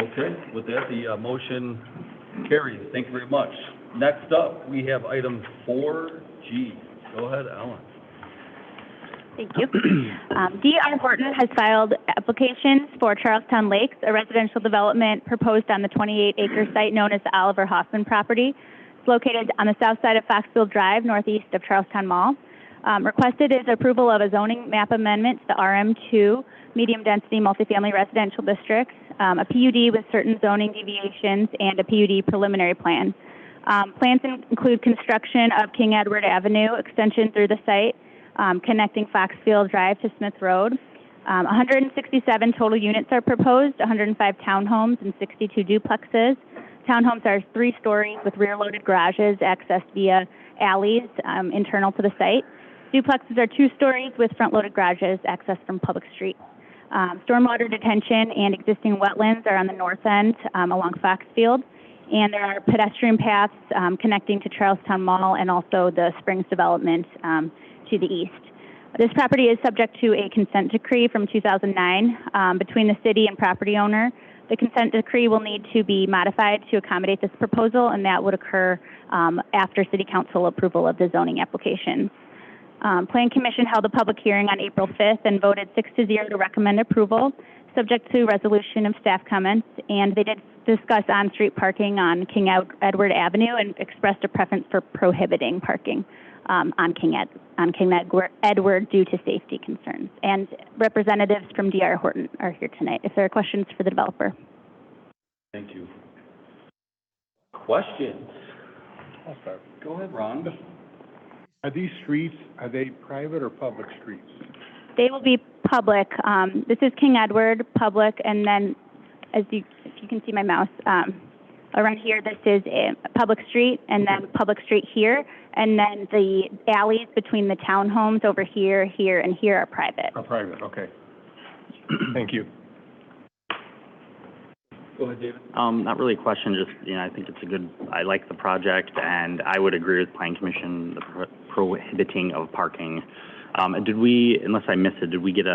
Okay, with that, the motion carries. Thank you very much. Next up, we have item 4G. Go ahead, Ellen. Thank you. D.R. Horton has filed applications for Charlestown Lakes, a residential development proposed on the 28-acre site known as the Oliver Hoffman property. It's located on the south side of Foxfield Drive, northeast of Charlestown Mall. Requested is approval of a zoning map amendment to the RM2 medium-density multifamily residential districts, a PUD with certain zoning deviations, and a PUD preliminary plan. Plans include construction of King Edward Avenue, extension through the site, connecting Foxfield Drive to Smith Road. 167 total units are proposed, 105 townhomes and 62 duplexes. Townhomes are 3 stories with rear-loaded garages accessed via alleys internal to the site. Duplexes are 2 stories with front-loaded garages accessed from public streets. Stormwater detention and existing wetlands are on the north end along Foxfield, and there are pedestrian paths connecting to Charlestown Mall and also the Springs development to the east. This property is subject to a consent decree from 2009 between the city and property owner. The consent decree will need to be modified to accommodate this proposal, and that would occur after City Council approval of the zoning application. Plan Commission held a public hearing on April 5th and voted 6-0 to recommend approval, subject to resolution of staff comments, and they did discuss on-street parking on King Edward Avenue and expressed a preference for prohibiting parking on King Edward due to safety concerns. And representatives from D.R. Horton are here tonight. If there are questions for the developer. Thank you. Questions? I'll start. Go ahead, Ron. Are these streets, are they private or public streets? They will be public. This is King Edward, public, and then if you can see my mouse, around here, this is a public street, and then public street here, and then the alleys between the townhomes over here, here, and here are private. Are private, okay. Thank you. Go ahead, David. Not really a question, just, I think it's I like the project, and I would agree with Plan Commission, the prohibiting of parking. Did we, unless I missed it, did we get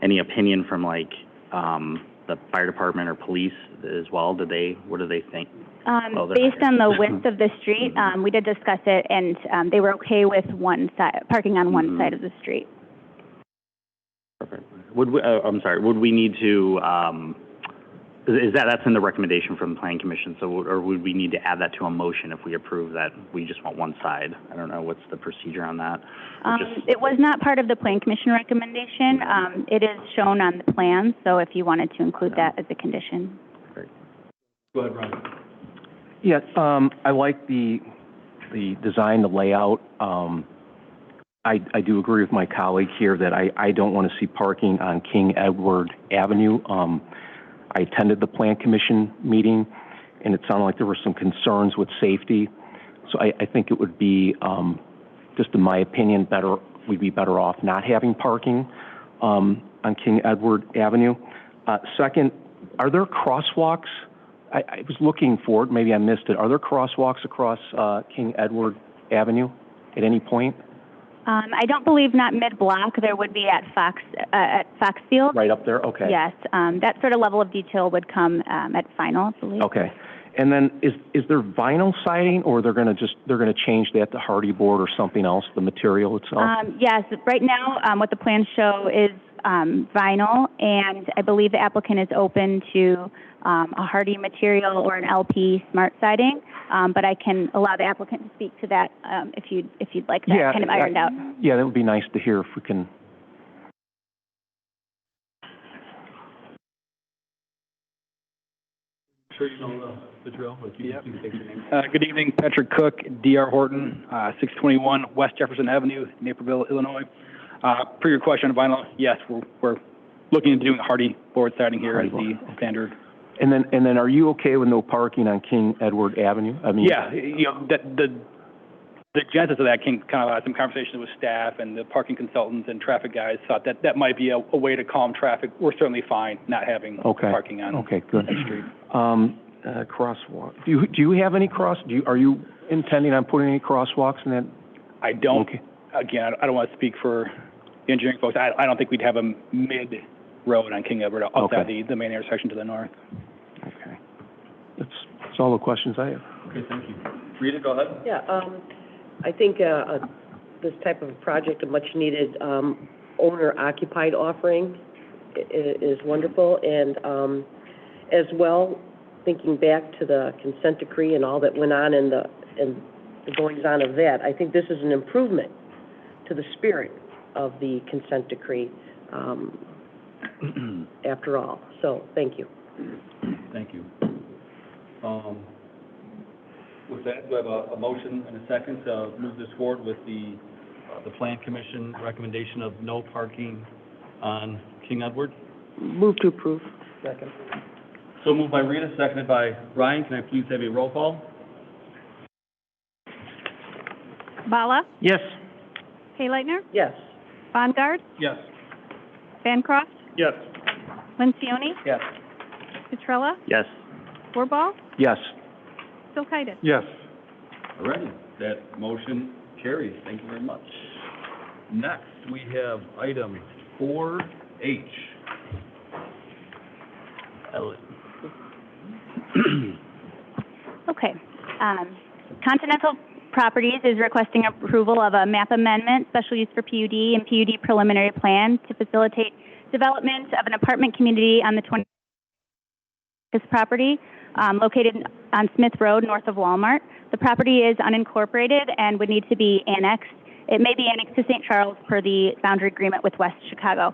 any opinion from the fire department or police as well? What do they think? Based on the width of the street, we did discuss it, and they were okay with parking on one side of the street. Perfect. Would we need to, that's in the recommendation from the Planning Commission, or would we need to add that to a motion if we approve that we just want one side? I don't know, what's the procedure on that? It was not part of the Plan Commission recommendation. It is shown on the plan, so if you wanted to include that as a condition. Great. Go ahead, Ron. Yeah, I like the design, the layout. I do agree with my colleague here that I don't want to see parking on King Edward Avenue. I attended the Plan Commission meeting, and it sounded like there were some concerns with safety. So I think it would be, just in my opinion, we'd be better off not having parking on King Edward Avenue. Second, are there crosswalks? I was looking for it, maybe I missed it. Are there crosswalks across King Edward Avenue at any point? I don't believe not mid-block. There would be at Foxfield. Right up there, okay. Yes, that sort of level of detail would come at final, I believe. Okay. And then is there vinyl siding, or they're going to change that to hardy board or something else, the material itself? Yes, right now what the plans show is vinyl, and I believe the applicant is open to a hardy material or an LP smart siding, but I can allow the applicant to speak to that if you'd like that kind of ironed out. Yeah, that would be nice to hear if we can. I'm sure you know the drill. Good evening, Patrick Cook, D.R. Horton, 621 West Jefferson Avenue, Naperville, Illinois. Per your question on vinyl, yes, we're looking into doing hardy board siding here as the standard. And then are you okay with no parking on King Edward Avenue? I mean, yeah, the genesis of that came kind of some conversations with staff and the parking consultants and traffic guys thought that might be a way to calm traffic. We're certainly fine not having parking on good. that street. Crosswalk. Do you have any are you intending on putting any crosswalks in that? I don't. Okay. Again, I don't want to speak for the engineering folks. I don't think we'd have a mid-road on King Edward outside the main intersection to the north. Okay. That's all the questions I have. Okay, thank you. Rita, go ahead. Yeah, I think this type of project, a much-needed owner-occupied offering is wonderful. And as well, thinking back to the consent decree and all that went on and the goings-on of that, I think this is an improvement to the spirit of the consent decree after all. So, thank you. Thank you. With that, do I have a motion and a second to move this forward with the Plan Commission recommendation of no parking on King Edward? Move to approve. Second. So moved by Rita, seconded by Ryan. Can I please have a roll call? Bala? Yes. Hayleitner? Yes. Bongard? Yes. Bancroft? Yes. Lencioni? Yes. Petrella? Yes. Wirball? Yes. Silkaitis? Yes. All righty. That motion carries. Thank you very much. Next, we have item 4H. Ellen. Okay. Continental Properties is requesting approval of a map amendment, special use for PUD and PUD preliminary plan to facilitate development of an apartment community on the 20 property located on Smith Road north of Walmart. The property is unincorporated and would need to be annexed. It may be annexed to St. Charles per the boundary agreement with West Chicago.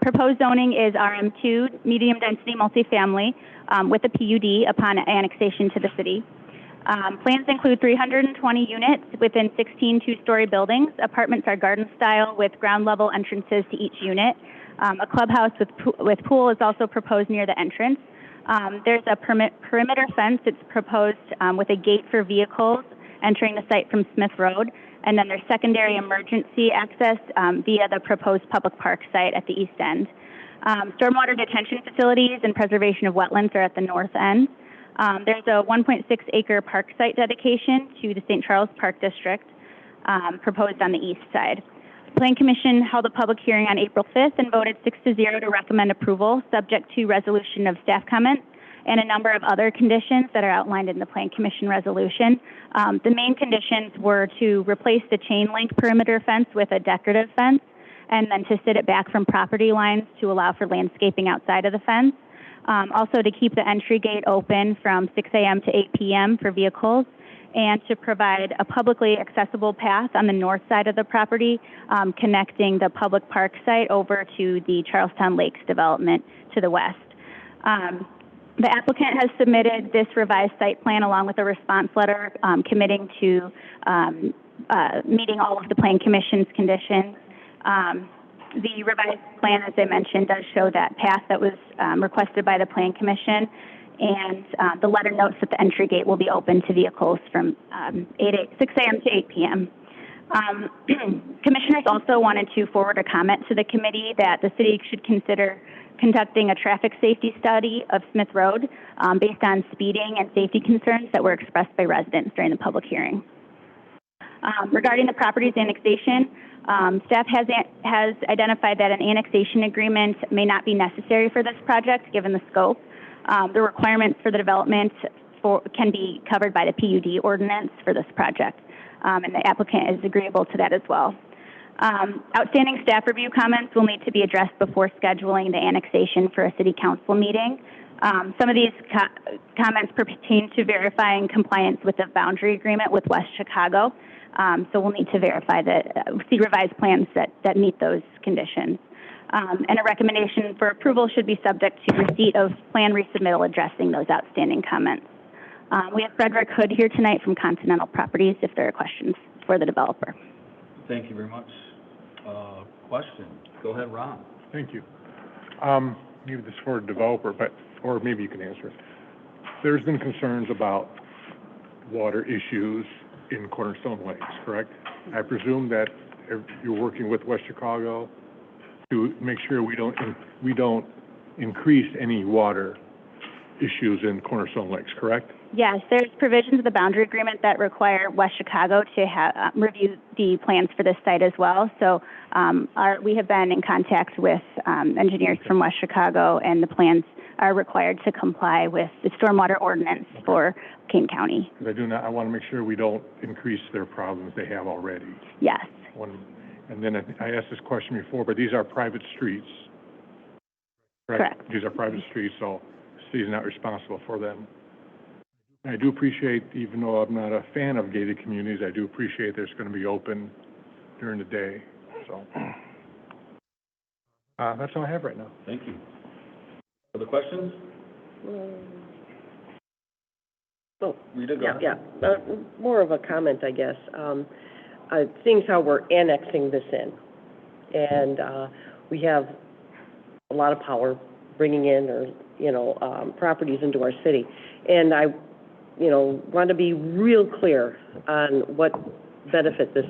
Proposed zoning is RM2, medium density multifamily with a PUD upon annexation to the city. Plans include 320 units within 16 two-story buildings. Apartments are garden style with ground level entrances to each unit. A clubhouse with pool is also proposed near the entrance. There's a perimeter fence that's proposed with a gate for vehicles entering the site from Smith Road, and then there's secondary emergency access via the proposed public park site at the east end. Stormwater detention facilities and preservation of wetlands are at the north end. There's a 1.6-acre park site dedication to the St.Charles Park District proposed on the east side. The Plan Commission held a public hearing on April 5th and voted 6-0 to recommend approval, subject to resolution of staff comments and a number of other conditions that are outlined in the Plan Commission resolution. The main conditions were to replace the chain link perimeter fence with a decorative fence, and then to sit it back from property lines to allow for landscaping outside of the fence. Also to keep the entry gate open from 6 a.m. to 8 p.m. for vehicles, and to provide a publicly accessible path on the north side of the property, connecting the public park site over to the Charlestown Lakes development to the west. The applicant has submitted this revised site plan along with a response letter committing to meeting all of the Plan Commission's conditions. The revised plan, as I mentioned, does show that path that was requested by the Plan Commission, and the letter notes that the entry gate will be open to vehicles from 6 a.m. to 8 p.m. Commissioners also wanted to forward a comment to the committee that the city should consider conducting a traffic safety study of Smith Road based on speeding and safety concerns that were expressed by residents during the public hearing. Regarding the property's annexation, staff has identified that an annexation agreement may not be necessary for this project given the scope. The requirements for the development can be covered by the PUD ordinance for this project, and the applicant is agreeable to that as well. Outstanding staff review comments will need to be addressed before scheduling the annexation for a city council meeting. Some of these comments pertain to verifying compliance with the boundary agreement with West Chicago. So we'll need to verify that, see revised plans that meet those conditions. And a recommendation for approval should be subject to receipt of plan resubmittal addressing those outstanding comments. We have Frederick Hood here tonight from Continental Properties if there are questions for the developer. Thank you very much. Question? Go ahead, Ron. Thank you. Maybe this is for a developer, or maybe you can answer it. There's been concerns about water issues in Cornerstone Lakes, correct? I presume that you're working with West Chicago to make sure we don't increase any water issues in Cornerstone Lakes, correct? Yes, there's provisions of the boundary agreement that require West Chicago to review the plans for this site as well. So we have been in contact with engineers from West Chicago, and the plans are required to comply with the stormwater ordinance for Kane County. I want to make sure we don't increase their problems they have already. Yes. And then I asked this question before, but these are private streets, correct? These are private streets, so the city's not responsible for them. I do appreciate, even though I'm not a fan of gated communities, I do appreciate there's going to be open during the day. So that's all I have right now. Thank you. Other questions? Rita, go ahead. More of a comment, I guess. Seeing how we're annexing this in, and we have a lot of power bringing in, properties into our city, and I, want to be real clear on what benefit this,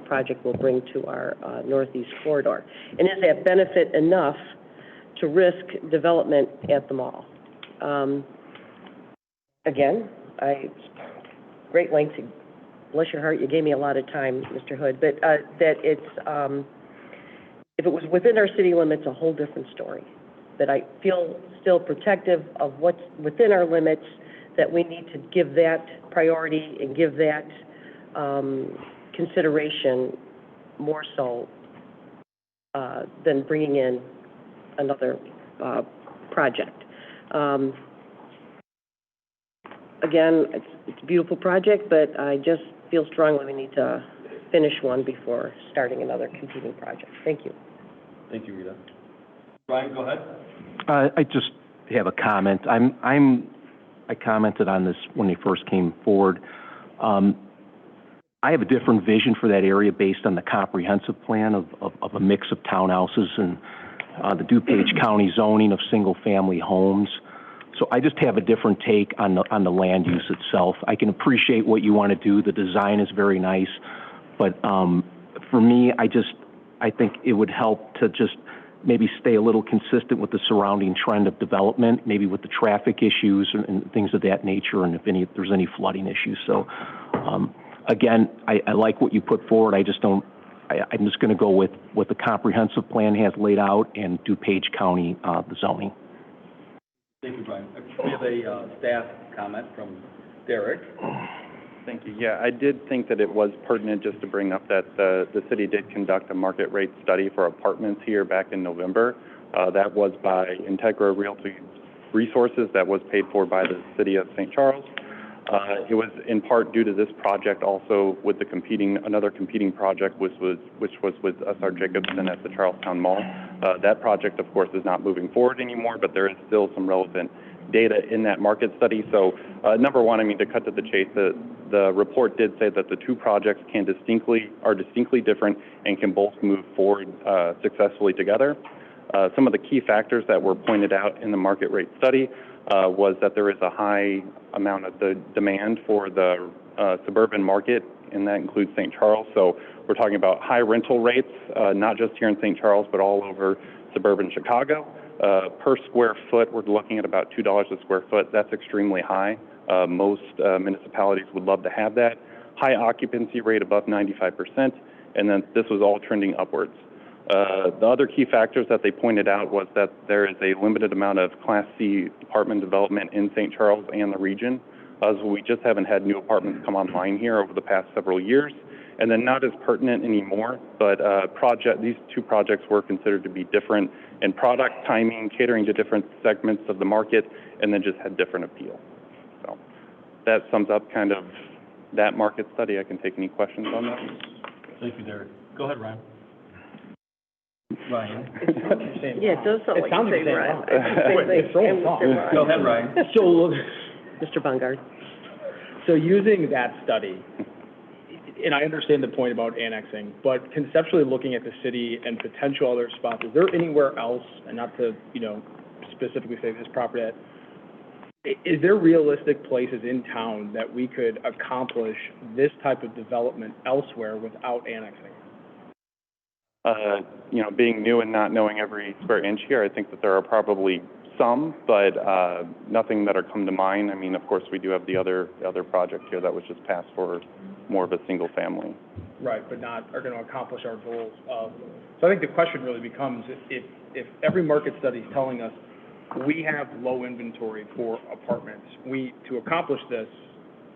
project will bring to our northeast corridor, and is that benefit enough to risk development at the mall? Again, great length. Bless your heart, you gave me a lot of time, Mr. Hood, but that it's, if it was within our city limits, a whole different story. That I feel still protective of what's within our limits, that we need to give that priority and give that consideration more so than bringing in another project. Again, it's a beautiful project, but I just feel strongly we need to finish one before starting another competing project. Thank you. Thank you, Rita. Brian, go ahead. I just have a comment. I commented on this when they first came forward. I have a different vision for that area based on the comprehensive plan of a mix of townhouses and the DuPage County zoning of single-family homes. So I just have a different take on the land use itself. I can appreciate what you want to do. The design is very nice, but for me, I think it would help to just maybe stay a little consistent with the surrounding trend of development, maybe with the traffic issues and things of that nature, and if there's any flooding issues. So, again, I like what you put forward. I'm just going to go with what the comprehensive plan has laid out and DuPage County, the zoning. Thank you, Brian. We have a staff comment from Derek. Thank you. Yeah, I did think that it was pertinent just to bring up that the city did conduct a market rate study for apartments here back in November. That was by Integra Realty Resources, that was paid for by the city of St. Charles. It was in part due to this project, also with another competing project, which was with S.R. Jacobson at the Charlestown Mall. That project, of course, is not moving forward anymore, but there is still some relevant data in that market study. So, number one, to cut to the chase, the report did say that the two projects are distinctly different and can both move forward successfully together. Some of the key factors that were pointed out in the market rate study was that there is a high amount of the demand for the suburban market, and that includes St. Charles. So we're talking about high rental rates, not just here in St. Charles, but all over suburban Chicago. Per square foot, we're looking at about $2 a square foot. That's extremely high. Most municipalities would love to have that. High occupancy rate above 95%, and then this was all trending upwards. The other key factors that they pointed out was that there is a limited amount of Class C apartment development in St. Charles and the region. So we just haven't had new apartments come online here over the past several years. And then not as pertinent anymore, but these two projects were considered to be different in product, timing, catering to different segments of the market, and then just had different appeal. So that sums up kind of that market study. I can take any questions on that. Thank you, Derek. Go ahead, Ryan. Yeah, it does sound like you say Ryan. Go ahead, Ryan. So, Mr. Bungard. So using that study, and I understand the point about annexing, but conceptually looking at the city and potential other spots, is there anywhere else, and not to, specifically say this property, is there realistic places in town that we could accomplish this type of development elsewhere without annexing? Being new and not knowing every square inch here, I think that there are probably some, but nothing that are come to mind. Of course, we do have the other project here that was just passed for more of a single family. Right, but are going to accomplish our goals. So I think the question really becomes, if every market study is telling us we have low inventory for apartments, to accomplish this,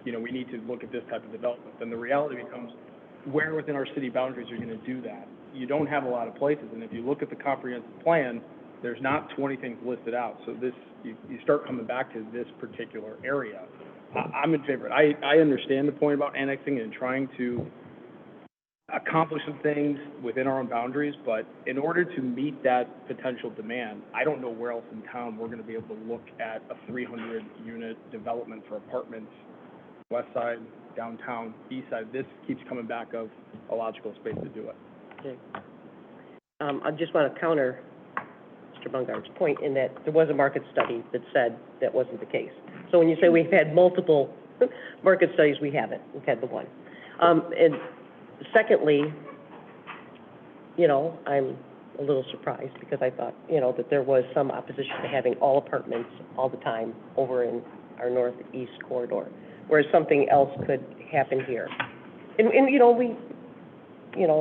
we need to look at this type of development, then the reality becomes, where within our city boundaries are you going to do that? You don't have a lot of places, and if you look at the comprehensive plan, there's not 20 things listed out. So you start coming back to this particular area. I'm in favor. I understand the point about annexing and trying to accomplish some things within our own boundaries, but in order to meet that potential demand, I don't know where else in town we're going to be able to look at a 300-unit development for apartments, west side, downtown, east side. This keeps coming back of a logical space to do it. Okay. I just want to counter Mr. Bungard's point in that there was a market study that said that wasn't the case. So when you say we've had multiple market studies, we haven't. We've had the one. And secondly, I'm a little surprised because I thought, that there was some opposition to having all apartments all the time over in our northeast corridor, whereas something else could happen here. And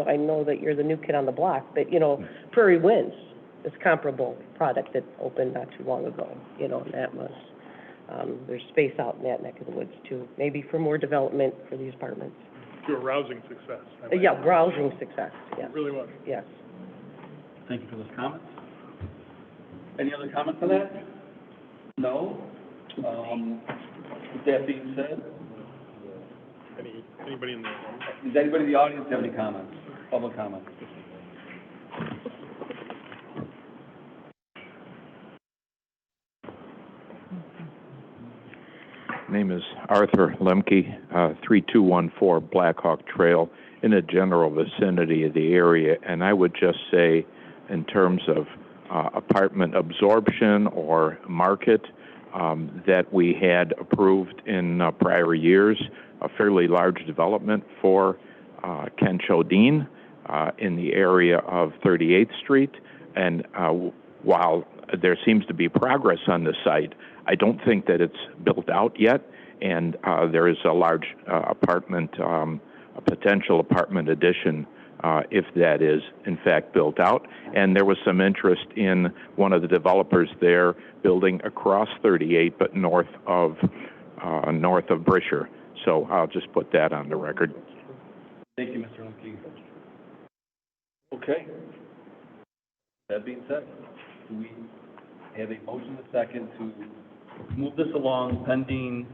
I know that you're the new kid on the block, but, Prairie Winds is a comparable product that opened not too long ago, and that was, there's space out in that neck of the woods too, maybe for more development for these apartments. To a rousing success. Yeah, rousing success, yes. It really was. Yes. Thank you for those comments. Any other comments on that? No? With that being said, Anybody in the does anybody in the audience have any comments? Public comments? Name is Arthur Lemke, 3214 Blackhawk Trail, in a general vicinity of the area. And I would just say, in terms of apartment absorption or market, that we had approved in prior years, a fairly large development for Ken Chodine in the area of 38th Street. And while there seems to be progress on the site, I don't think that it's built out yet. And there is a large apartment, a potential apartment addition if that is in fact built out. And there was some interest in one of the developers there building across 38, but north of Brisher. So I'll just put that on the record. Thank you, Mr. Lemke. Okay. That being said, do we have a motion and a second to move this along pending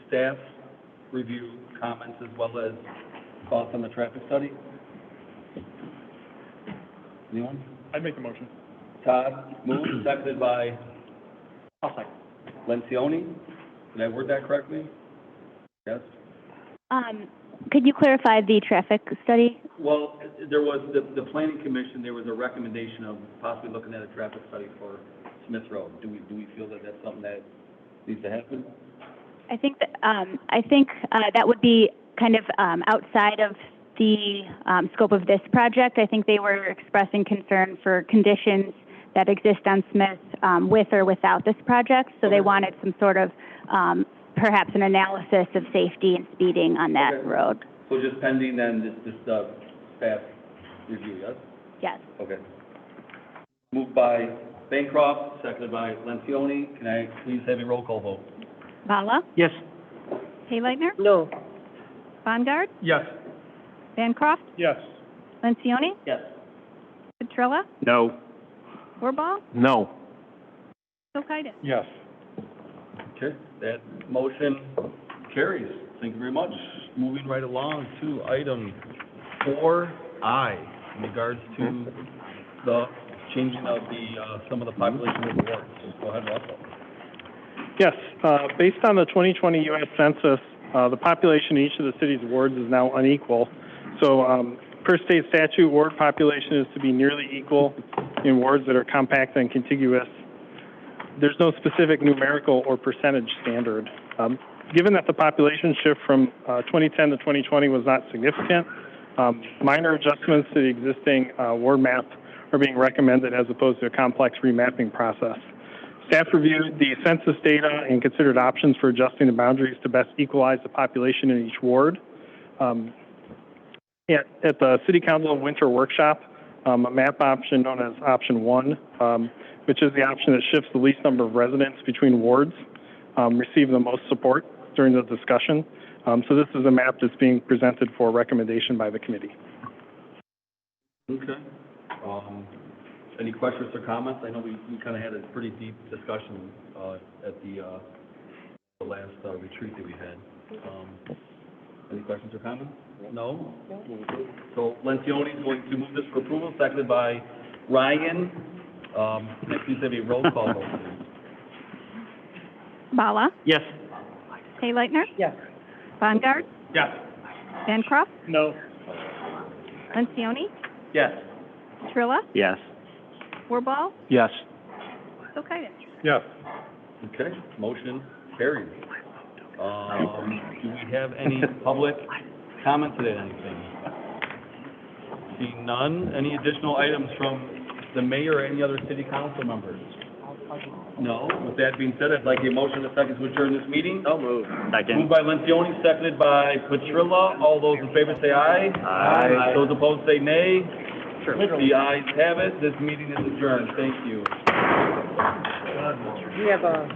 staff review, comments, as well as thoughts on the traffic study? Anyone? I'd make the motion. Todd, moved, seconded by? I'll second. Lencioni? Did I word that correctly? Yes? Could you clarify the traffic study? Well, there was, the planning commission, there was a recommendation of possibly looking at a traffic study for Smith Road. Do we feel that that's something that needs to happen? I think that would be kind of outside of the scope of this project. I think they were expressing concern for conditions that exist on Smith with or without this project. So they wanted some sort of perhaps an analysis of safety and speeding on that road. So just pending then this staff review, yes? Yes. Okay. Moved by Bancroft, seconded by Lencioni. Can I please have a roll call vote? Vala? Yes. Hayleitner? No. Bongard? Yes. Bancroft? Yes. Lencioni? Yes. Petrella? No. Wirball? No. Kulturitis? Yes. Okay, that motion carries. Thank you very much. Moving right along to item 4I in regards to the changing of some of the population of the wards. Go ahead, Russell. Yes, based on the 2020 U.S. Census, the population in each of the city's wards is now unequal. So per state statute, ward population is to be nearly equal in wards that are compact and contiguous. There's no specific numerical or percentage standard. Given that the population shift from 2010 to 2020 was not significant, minor adjustments to the existing ward map are being recommended as opposed to a complex remapping process. Staff reviewed the census data and considered options for adjusting the boundaries to best equalize the population in each ward. At the City Council winter workshop, a map option known as Option 1, which is the option that shifts the least number of residents between wards, received the most support during the discussion. So this is a map that's being presented for recommendation by the committee. Okay. Any questions or comments? I know we kind of had a pretty deep discussion at the last retreat that we had. Any questions or comments? No? So Lencioni is going to move this for approval, seconded by Ryan. Next, please have a roll call vote, please. Vala? Yes. Hayleitner? Yes. Bongard? Yes. Bancroft? No. Lencioni? Yes. Petrella? Yes. Wirball? Yes. Kulturitis? Yes. Okay, motion carries. Do we have any public comment today on anything? Seeing none, any additional items from the mayor or any other city council members? No. With that being said, I'd like a motion and a second to adjourn this meeting. So moved. Second. Moved by Lencioni, seconded by Petrilla. All those in favor say aye. Aye. Those opposed say nay. Sure. The ayes have it. This meeting is adjourned. Thank you. We have a,